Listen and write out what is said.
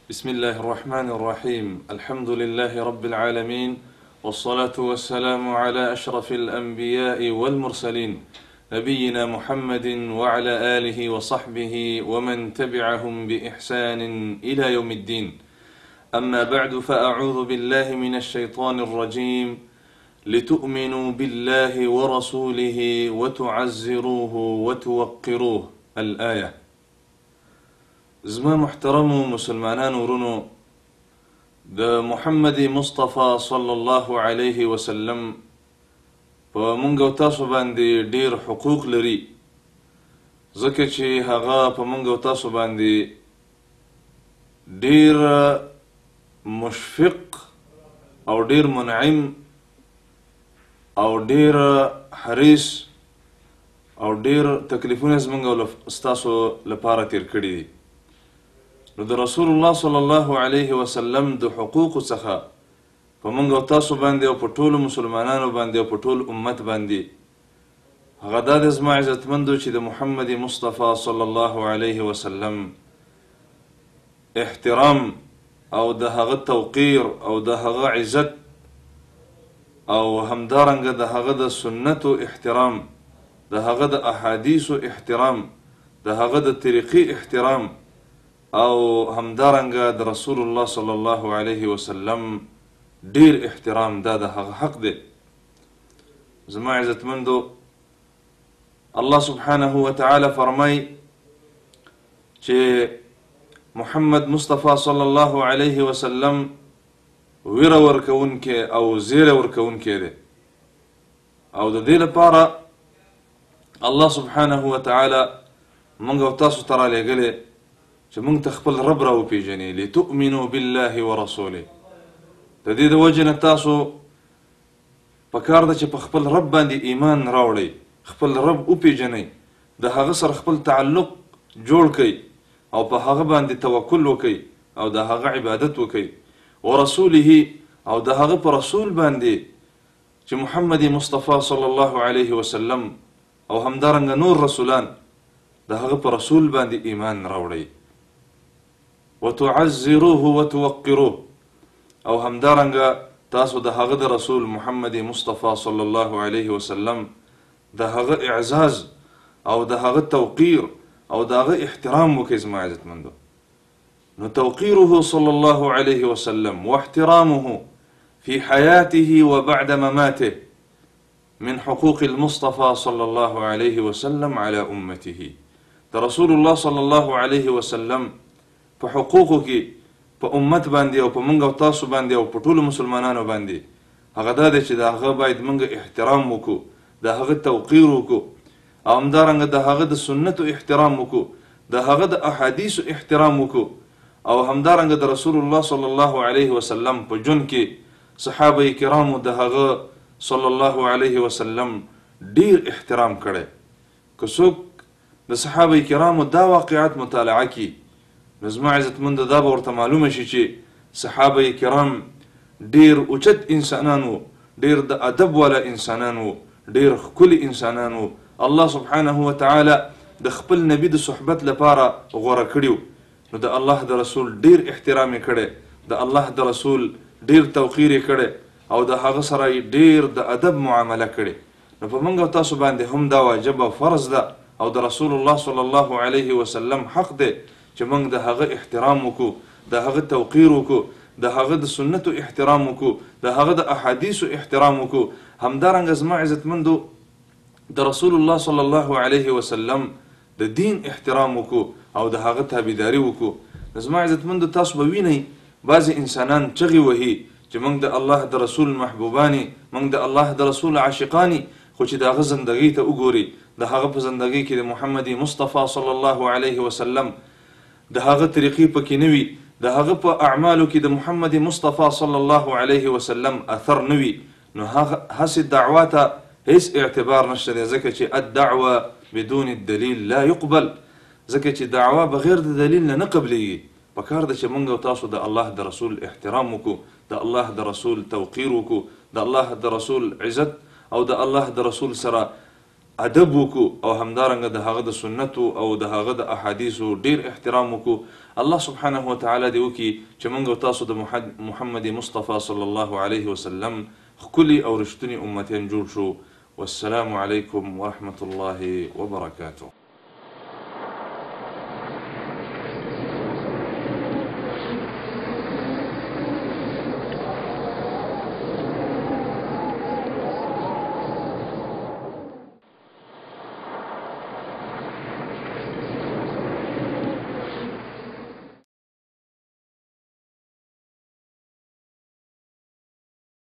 بسم الله الرحمن الرحيم. الحمد لله رب العالمين، والصلاة والسلام على أشرف الأنبياء والمرسلين نبينا محمد وعلى آله وصحبه ومن تبعهم بإحسان إلى يوم الدين. أما بعد، فأعوذ بالله من الشيطان الرجيم. لتؤمنوا بالله ورسوله وتعزروه وتوقروه الآية. زما محترم مسلمانان ورونو، د محمد مصطفى صلى الله عليه وسلم په مونږ او تاسو باندې ډیر حقوق لري، ځکه چې هغه په مونږ او تاسو باندې ډیر مشفق او ډیر منعم او ډیر حریص او ډیر تکلیفونه زمونږ او ستاسو لپاره تیر کړي دي. نو د رسول الله صلی الله علیه وسلم د حقوق څخه په موږ او تاسو باندې او په ټولو مسلمانانو باندې او په ټول امت باندې هغه دا د زما عزتمندو چې د محمد مصطفى صلی الله علیه وسلم احترام او د هغه توقیر او د هغه عزت او همدارنګه د هغه د سنتو احترام، د هغه د احادیثو احترام، د هغه د طریقې احترام او همدارنګه د رسول الله صلی الله علیه وسلم ډیر احترام، دا د هغه حق دی. زما عزتمندو، الله سبحانه وتعالی فرمای چې محمد مصطفى صلی الله علیه وسلم ویره ورکوونکی او زیره ورکوونکی دی، او د دې لپاره الله سبحانه وتعالی موږ او تاسو ته رالیږلی چې موږ ته خپل رب را وپېژنې. لتؤمنوا بالله ورسوله. د دې د وجې نه تاسو پکار ده چې په خپل رب باندې ایمان راوړئ، خپل رب وپېژنئ، د هغه سره خپل تعلق جوړ کړئ او په هغه باندې توکل وکئ او د هغه عبادت وکئ. ورسوله، او د هغه په رسول باندې چې محمد مصطفى صلی الله علیه وسلم او همدارنګه نور رسولان، د هغه په رسول باندې ایمان راوړئ. وتعزروه وتوقروه، او همدارنګه تاسو د هغه د رسول محمد مصطفى صلی الله علیه وسلم د هغه اعزاز او د هغه توقیر او د هغه احترام وکئ. زما عزتمندو، نو توقیره صلی الله علیه وسلم واحترامه في حياته وبعد مماته من حقوق المصطفى صلى الله عليه وسلم على أمته. د رسول الله صلی الله علیه وسلم په حقوقو کې په امت باندې او په موږ او تاسو باندې او په ټولو مسلمانانو باندې هغه دا دی چې د هغه باید موږ احترام وکړو، د هغه توقیر وکړو، او همدارنګه د هغه د سنتو احترام وکړو، د هغه د احادیثو احترام وکړو، او همدارنګه د رسول الله صلی الله علیه وسلم په ژوند کې صحابه کرامو د هغه صلی الله علیه وسلم ډیر احترام کړی. که څوک د صحابه کرامو دا واقعات مطالعه کړي، نو زما عزتمندو دا به ورته معلومه شي چې صحابه کرام ډیر اوچت انسانان وو، ډیر د ادب والا انسانان وو، ډیر ښکلي انسانان وو. الله سبحانه وتعالی د خپل نبی د صحبت لپاره غوره کړي، نو د الله د رسول ډیر احترام یې کړی، د الله د رسول ډیر توقیر یې کړی، او د هغه سره ډیر د ادب معامله کړې. نو په موږ او تاسو باندې هم دا واجب او فرض ده، او د رسول الله صلی الله علیه وسلم حق دی چې موږ د هغه احترام وکړو، د هغه توقیر وکړو، د هغه د سنتو احترام وکړو، د هغه د احادیثو احترام وکړو. همدارنګه زما عزتمندو، د رسول الله صلی الله علیه وسلم د دین احترام وکړو او د هغه تابعداري وکړو. زما عزتمندو، تاسو به وینئ بعضې انسانان چغې وهي چې موږ د الله د رسول محبوبانی، موږ د الله د رسول عاشقانی، خو چې د هغه زندګۍ ته وګوري، د هغه په زندګۍ کې د محمد مصطفى صلی الله علیه وسلم د هغه طریقې پکې نه وي، د هغه په اعمالو کې د محمد مصطفى صلی الله علیه وسلم اثر نه وي، نو هسې دعوا ته هیڅ اعتبار نشته دی، ځکه چې الدعوه بدون الدلیل لا يقبل، ځکه چې دعوا بغیر د دلیل نه قبلیږي. پکار ده چې موږ او تاسو د الله د رسول احترام وکړو، د الله د رسول توقیر وکړو، د الله د رسول عزت او د الله د رسول سره ادب وکړو او همدارنګه د هغه د سنتو او د هغه د احادیثو ډیر احترام وکړو. الله سبحانه وتعالی دې وکړي چې موږ او تاسو د محمد مصطفی صلی الله علیه وسلم ښکلي او رښتوني امتیان جوړ شو. والسلام علیکم ورحمة الله وبرکاته.